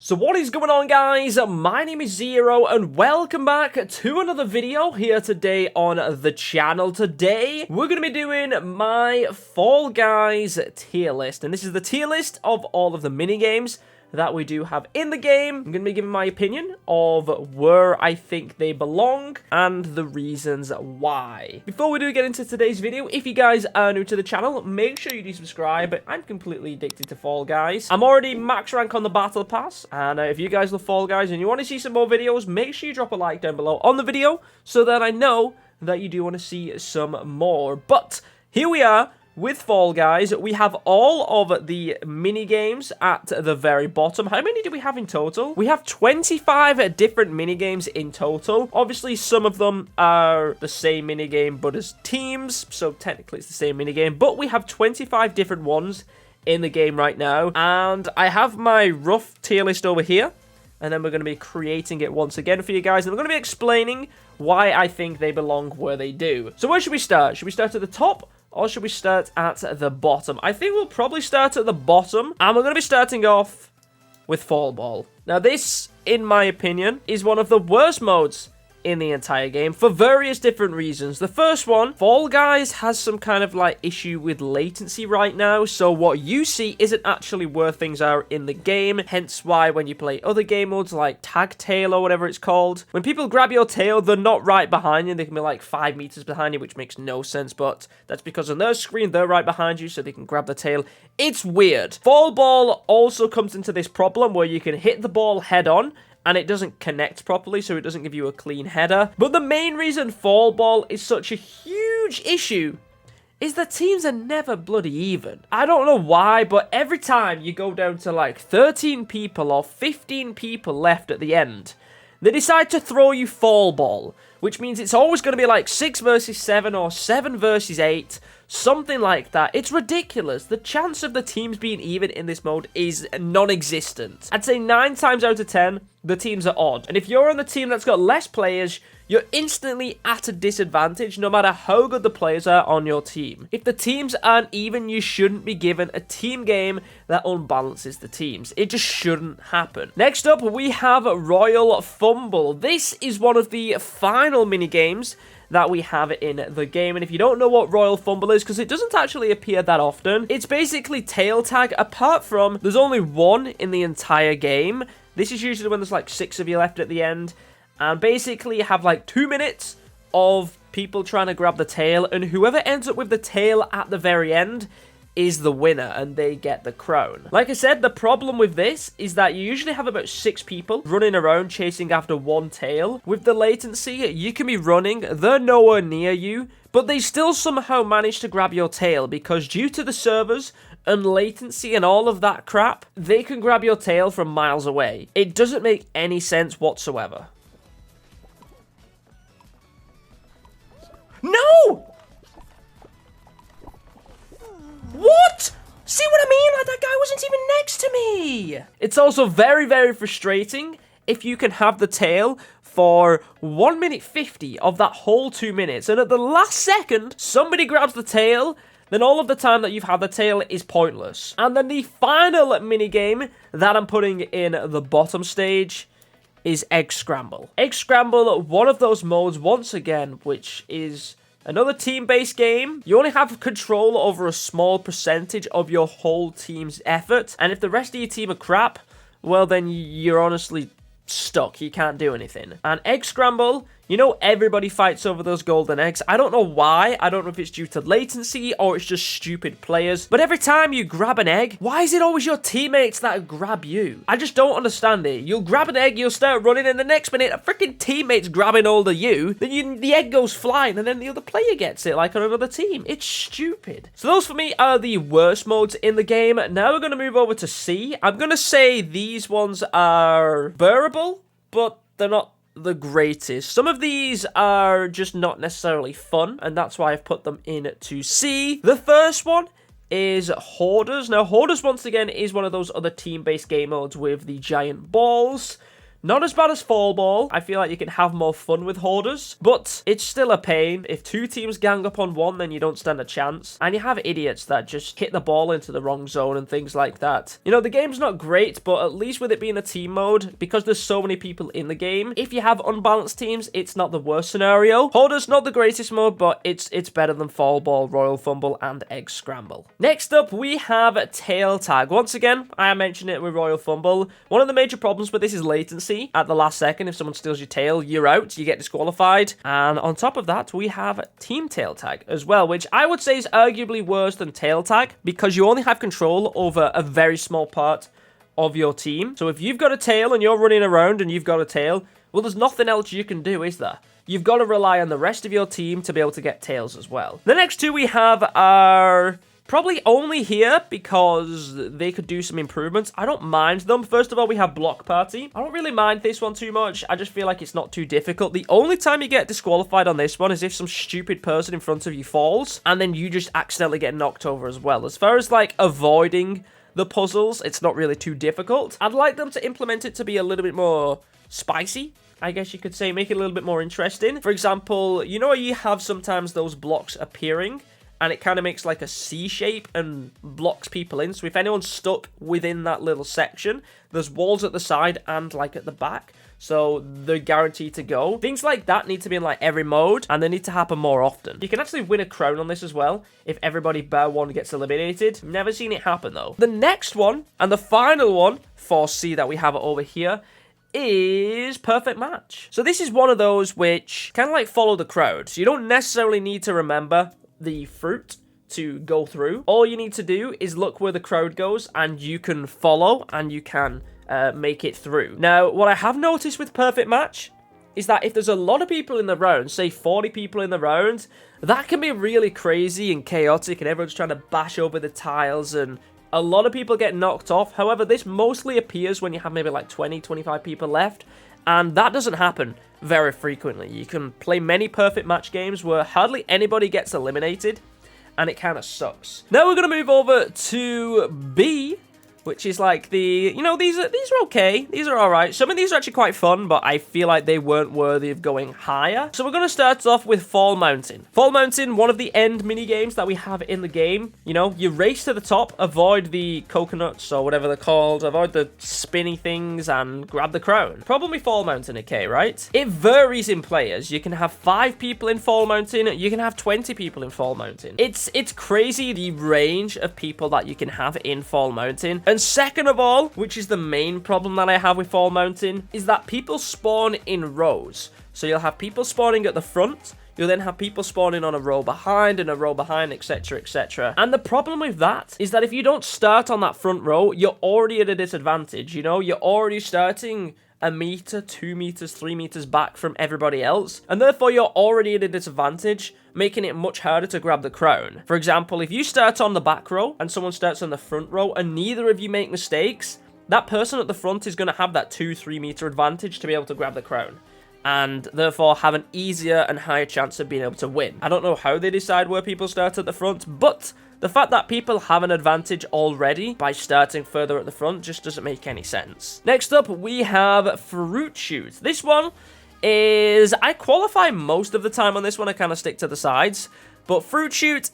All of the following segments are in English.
So what is going on, guys? My name is Zero and welcome back to another video here today on the channel. Today we're going to be doing my Fall Guys tier list, and this is the tier list of all of the mini games that we do have in the game. I'm going to be giving my opinion of where I think they belong and the reasons why. Before we do get into today's video, if you guys are new to the channel, make sure you do subscribe. I'm completely addicted to Fall Guys. I'm already max rank on the Battle Pass, and if you guys love Fall Guys and you want to see some more videos, make sure you drop a like down below on the video so that I know that you do want to see some more. But here we are. With Fall Guys, we have all of the mini games at the very bottom. How many do we have in total? We have 25 different mini games in total. Obviously, some of them are the same mini game, but as teams, so technically it's the same mini game. But we have 25 different ones in the game right now, and I have my rough tier list over here. And then we're going to be creating it once again for you guys, and I'm going to be explaining why I think they belong where they do. So where should we start? Should we start at the top? Or should we start at the bottom? I think we'll probably start at the bottom. And we're going to be starting off with Fall Ball. Now this, in my opinion, is one of the worst modes in the entire game for various different reasons. The first one, Fall Guys has some kind of like issue with latency right now, so what you see isn't actually where things are in the game, hence why when you play other game modes like Tag Tail or whatever it's called, when people grab your tail, they're not right behind you, they can be like 5 meters behind you, which makes no sense, but that's because on their screen they're right behind you so they can grab the tail. It's weird. Fall Ball also comes into this problem where you can hit the ball head on and it doesn't connect properly, so it doesn't give you a clean header. But the main reason Fall Ball is such a huge issue is that teams are never bloody even. I don't know why, but every time you go down to like 13 people or 15 people left at the end, they decide to throw you Fall Ball, which means it's always going to be like 6 versus 7 or 7 versus 8, something like that. It's ridiculous. The chance of the teams being even in this mode is non-existent. I'd say 9 times out of 10, the teams are odd. And if you're on the team that's got less players, you're instantly at a disadvantage no matter how good the players are on your team. If the teams aren't even, you shouldn't be given a team game that unbalances the teams. It just shouldn't happen. Next up, we have Royal Fumble. This is one of the final mini games that we have in the game, and if you don't know what Royal Fumble is, because it doesn't actually appear that often, it's basically tail tag, apart from there's only one in the entire game. This is usually when there's like 6 of you left at the end, and basically you have like 2 minutes of people trying to grab the tail, and whoever ends up with the tail at the very end is the winner, and they get the crown. Like I said, the problem with this is that you usually have about 6 people running around chasing after one tail. With the latency, you can be running, they're nowhere near you, but they still somehow manage to grab your tail, because due to the servers and latency and all of that crap, they can grab your tail from miles away. It doesn't make any sense whatsoever. No! What? See what I mean? Like, that guy wasn't even next to me. It's also very, very frustrating if you can have the tail for 1 minute 50 of that whole 2 minutes, and at the last second, somebody grabs the tail, then all of the time that you've had the tail is pointless. And then the final minigame that I'm putting in the bottom stage is Egg Scramble. Egg Scramble, one of those modes, once again, which is another team-based game. You only have control over a small percentage of your whole team's effort, and if the rest of your team are crap, well then you're honestly stuck. You can't do anything. And Egg Scramble, you know, everybody fights over those golden eggs. I don't know why. I don't know if it's due to latency or it's just stupid players. But every time you grab an egg, why is it always your teammates that grab you? I just don't understand it. You'll grab an egg, you'll start running, and the next minute, a freaking teammate's grabbing hold of you. Then the egg goes flying, and then the other player gets it, like on another team. It's stupid. So those for me are the worst modes in the game. Now we're going to move over to C. I'm going to say these ones are bearable, but they're not the greatest. Some of these are just not necessarily fun, and that's why I've put them in to C. The first one is Hoarders. Now, Hoarders, once again, is one of those other team-based game modes with the giant balls. Not as bad as Fall Ball. I feel like you can have more fun with hoarders, but it's still a pain. If two teams gang up on one, then you don't stand a chance. And you have idiots that just hit the ball into the wrong zone and things like that. You know, the game's not great, but at least with it being a team mode, because there's so many people in the game, if you have unbalanced teams, it's not the worst scenario. Hoarders, not the greatest mode, but it's better than Fall Ball, Royal Fumble, and Egg Scramble. Next up, we have Tail Tag. Once again, I mentioned it with Royal Fumble. One of the major problems with this is latency. At the last second, if someone steals your tail, you're out, you get disqualified. And on top of that, we have Team Tail Tag as well, which I would say is arguably worse than Tail Tag, because you only have control over a very small part of your team. So if you've got a tail and you're running around and you've got a tail, well, there's nothing else you can do, is there? You've got to rely on the rest of your team to be able to get tails as well. The next two we have are probably only here because they could do some improvements. I don't mind them. First of all, we have Block Party. I don't really mind this one too much. I just feel like it's not too difficult. The only time you get disqualified on this one is if some stupid person in front of you falls, and then you just accidentally get knocked over as well. As far as, like, avoiding the puzzles, it's not really too difficult. I'd like them to implement it to be a little bit more spicy, I guess you could say, make it a little bit more interesting. For example, you know, you have sometimes those blocks appearing, and it kind of makes like a C shape and blocks people in. So if anyone's stuck within that little section, there's walls at the side and like at the back, so they're guaranteed to go. Things like that need to be in like every mode, and they need to happen more often. You can actually win a crown on this as well if everybody bar one gets eliminated. Never seen it happen though. The next one, and the final one for C that we have over here, is Perfect Match. So this is one of those which kind of like follow the crowd. So you don't necessarily need to remember the fruit to go through. All you need to do is look where the crowd goes, and you can follow, and you can make it through. Now, what I have noticed with Perfect Match is that if there's a lot of people in the round, say 40 people in the round, that can be really crazy and chaotic, and everyone's trying to bash over the tiles, and a lot of people get knocked off. However, this mostly appears when you have maybe like 20, 25 people left, and that doesn't happen very frequently. You can play many Perfect Match games where hardly anybody gets eliminated, and it kind of sucks. Now we're going to move over to B, which is like the, you know, these are okay. These are all right. Some of these are actually quite fun, but I feel like they weren't worthy of going higher. So we're going to start off with Fall Mountain. Fall Mountain, one of the end mini games that we have in the game. You know, you race to the top, avoid the coconuts or whatever they're called, avoid the spinny things, and grab the crown. Problem with Fall Mountain, okay, right? It varies in players. You can have 5 people in Fall Mountain. You can have 20 people in Fall Mountain. It's crazy the range of people that you can have in Fall Mountain. And second of all, which is the main problem that I have with Fall Mountain, is that people spawn in rows. So you'll have people spawning at the front, you'll then have people spawning on a row behind and a row behind, etc, etc. And the problem with that is that if you don't start on that front row, you're already at a disadvantage, you know? You're already starting a meter, 2 meters, 3 meters back from everybody else, and therefore you're already at a disadvantage, making it much harder to grab the crown. For example, if you start on the back row and someone starts on the front row and neither of you make mistakes, that person at the front is going to have that 2-3 meter advantage to be able to grab the crown, and therefore have an easier and higher chance of being able to win. I don't know how they decide where people start at the front, but the fact that people have an advantage already by starting further at the front just doesn't make any sense. Next up, we have Fruit Shoot. This one is, I qualify most of the time on this one. I kind of stick to the sides, but Fruit Shoot,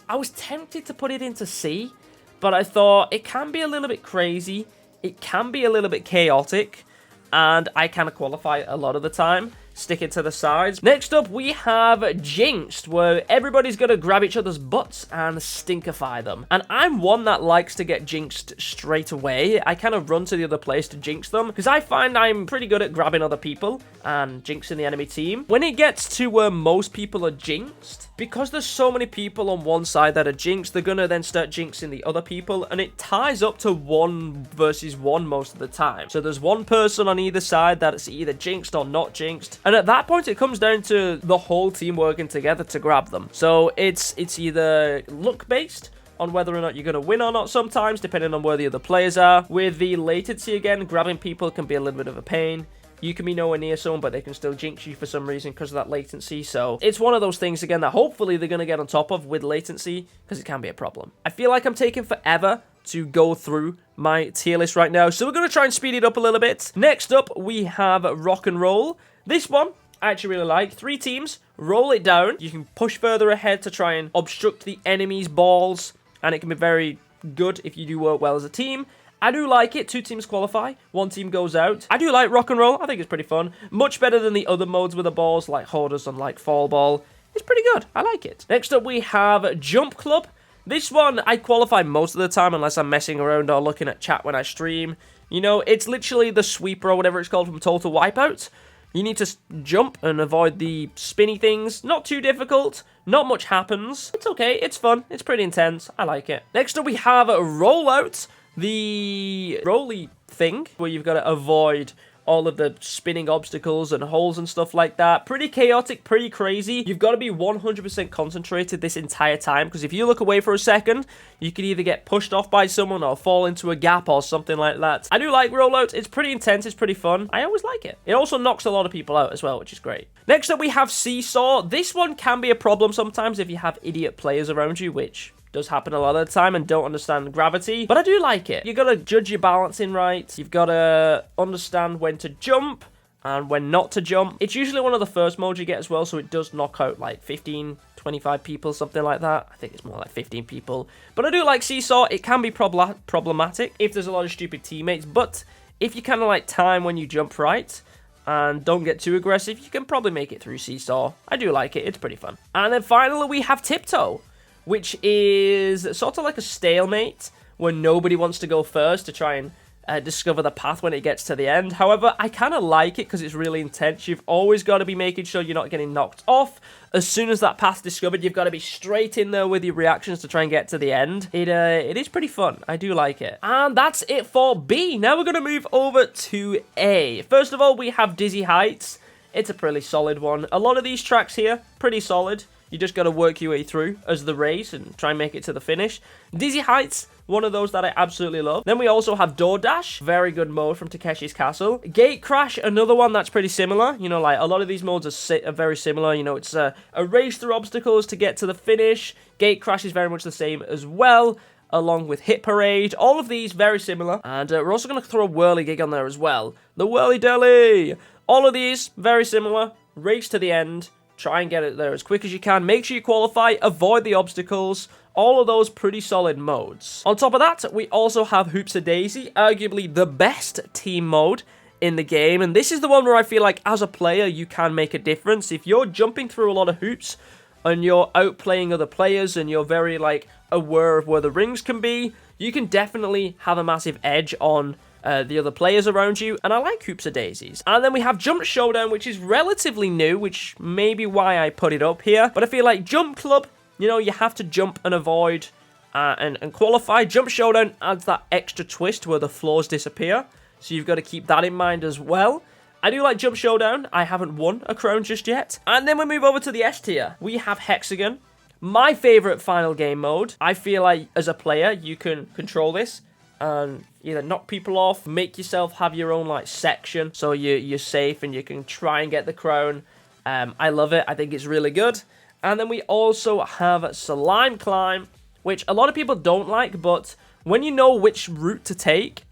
I was tempted to put it into C, but I thought it can be a little bit crazy, it can be a little bit chaotic, and I kind of qualify a lot of the time, sticking to the sides. Next up, we have Jinxed, where everybody's going to grab each other's butts and stinkify them. And I'm one that likes to get jinxed straight away. I kind of run to the other place to jinx them, because I find I'm pretty good at grabbing other people and jinxing the enemy team. When it gets to where most people are jinxed, because there's so many people on one side that are jinxed, they're going to then start jinxing the other people, and it ties up to 1 versus 1 most of the time. So there's one person on either side that's either jinxed or not jinxed, and at that point it comes down to the whole team working together to grab them. So it's either luck based on whether or not you're going to win or not sometimes, depending on where the other players are. With the latency again, grabbing people can be a little bit of a pain. You can be nowhere near someone, but they can still jinx you for some reason because of that latency. So it's one of those things, again, that hopefully they're going to get on top of with latency, because it can be a problem. I feel like I'm taking forever to go through my tier list right now. So we're going to try and speed it up a little bit. Next up, we have Rock and Roll. This one, I actually really like. 3 teams, roll it down. You can push further ahead to try and obstruct the enemy's balls. And it can be very good if you do work well as a team. I do like it. 2 teams qualify. 1 team goes out. I do like Rock and Roll. I think it's pretty fun. Much better than the other modes with the balls like Hoarders and like Fall Ball. It's pretty good. I like it. Next up, we have Jump Club. This one, I qualify most of the time unless I'm messing around or looking at chat when I stream. You know, it's literally the sweeper or whatever it's called from Total Wipeout. You need to jump and avoid the spinny things. Not too difficult. Not much happens. It's okay. It's fun. It's pretty intense. I like it. Next up, we have Rollout. The rolly thing where you've got to avoid all of the spinning obstacles and holes and stuff like that. Pretty chaotic, pretty crazy. You've got to be 100% concentrated this entire time, because if you look away for a second, you can either get pushed off by someone or fall into a gap or something like that. I do like Rollout. It's pretty intense. It's pretty fun. I always like it. It also knocks a lot of people out as well, which is great. Next up, we have Seesaw. This one can be a problem sometimes if you have idiot players around you, which does happen a lot of the time, and don't understand gravity, but I do like it. You gotta judge your balancing right. You've gotta understand when to jump and when not to jump. It's usually one of the first modes you get as well, so it does knock out like 15, 25 people, something like that. I think it's more like 15 people. But I do like Seesaw. It can be problematic if there's a lot of stupid teammates, but if you kind of like time when you jump right and don't get too aggressive, you can probably make it through Seesaw. I do like it. It's pretty fun. And then finally, we have Tiptoe, which is sort of like a stalemate where nobody wants to go first to try and discover the path when it gets to the end. However, I kind of like it because it's really intense. You've always got to be making sure you're not getting knocked off. As soon as that path's discovered, you've got to be straight in there with your reactions to try and get to the end. It is pretty fun. I do like it. And that's it for B. Now we're going to move over to A. First of all, we have Dizzy Heights. It's a pretty solid one. A lot of these tracks here, pretty solid. You just got to work your way through as the race and try and make it to the finish. Dizzy Heights, one of those that I absolutely love. Then we also have DoorDash, very good mode from Takeshi's Castle. Gate Crash, another one that's pretty similar. You know, like a lot of these modes are very similar. You know, it's a race through obstacles to get to the finish. Gate Crash is very much the same as well, along with Hit Parade. All of these very similar. And we're also going to throw a Whirly Gig on there as well. The Whirly Deli. All of these very similar. Race to the end. Try and get it there as quick as you can. Make sure you qualify. Avoid the obstacles. All of those pretty solid modes. On top of that, we also have Hoops-A-Daisy, arguably the best team mode in the game. And this is the one where I feel like as a player, you can make a difference. If you're jumping through a lot of hoops and you're outplaying other players and you're very like aware of where the rings can be, you can definitely have a massive edge on the other players around you, and I like Hoops-A-Daisies. And then we have Jump Showdown, which is relatively new, which may be why I put it up here, but I feel like Jump Club, you know, you have to jump and avoid and qualify. Jump Showdown adds that extra twist where the floors disappear, so you've got to keep that in mind as well. I do like Jump Showdown. I haven't won a crown just yet. And then we move over to the S tier. We have Hexagon, my favorite final game mode. I feel like as a player, you can control this and either knock people off, make yourself have your own like section so you're safe and you can try and get the crown. I love it. I think it's really good. And then we also have Slime Climb, which a lot of people don't like, but when you know which route to take,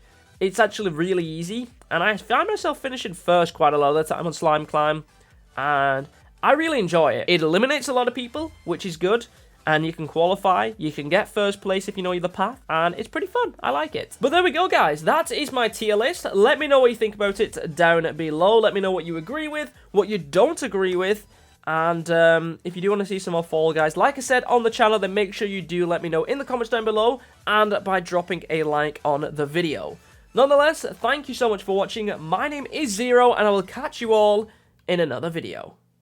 it's actually really easy. And I found myself finishing first quite a lot of the time on Slime Climb, and I really enjoy it. It eliminates a lot of people, which is good. And you can qualify, you can get first place if you know the path, and it's pretty fun. I like it. But there we go, guys. That is my tier list. Let me know what you think about it down below. Let me know what you agree with, what you don't agree with. And if you do want to see some more Fall Guys, like I said on the channel, then make sure you do let me know in the comments down below and by dropping a like on the video. Nonetheless, thank you so much for watching. My name is Zero, and I will catch you all in another video.